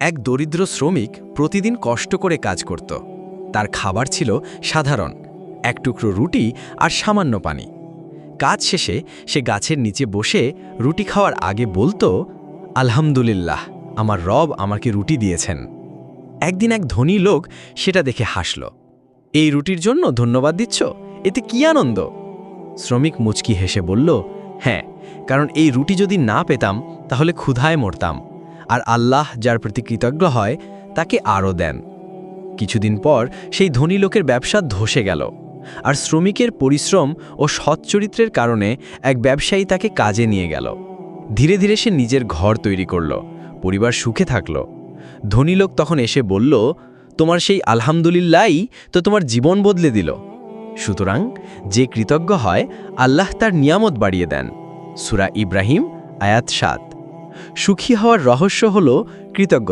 এক দরিদ্র শ্রমিক প্রতিদিন কষ্ট করে কাজ করত। তার খাবার ছিল সাধারণ, এক টুকরো রুটি আর সামান্য পানি। কাজ শেষে সে গাছের নিচে বসে রুটি খাওয়ার আগে বলতো, আলহামদুলিল্লাহ, আমার রব আমাকে রুটি দিয়েছেন। একদিন এক ধনী লোক সেটা দেখে হাসল। এই রুটির জন্য ধন্যবাদ দিচ্ছ? এতে কি আনন্দ? শ্রমিক মুচকি হেসে বলল, হ্যাঁ, কারণ এই রুটি যদি না পেতাম তাহলে ক্ষুধায় মরতাম, আর আল্লাহ যার প্রতি কৃতজ্ঞ হয় তাকে আরও দেন। কিছুদিন পর সেই ধনী লোকের ব্যবসা ধসে গেল, আর শ্রমিকের পরিশ্রম ও সৎচরিত্রের কারণে এক ব্যবসায়ী তাকে কাজে নিয়ে গেল। ধীরে ধীরে সে নিজের ঘর তৈরি করল, পরিবার সুখে থাকল। ধনী লোক তখন এসে বলল, তোমার সেই আলহামদুলিল্লাহই তো তোমার জীবন বদলে দিল। সুতরাং যে কৃতজ্ঞ হয় আল্লাহ তার নিয়ামত বাড়িয়ে দেন। সূরা ইব্রাহিম আয়াত ৭। সুখী হওয়ার রহস্য হল কৃতজ্ঞতা।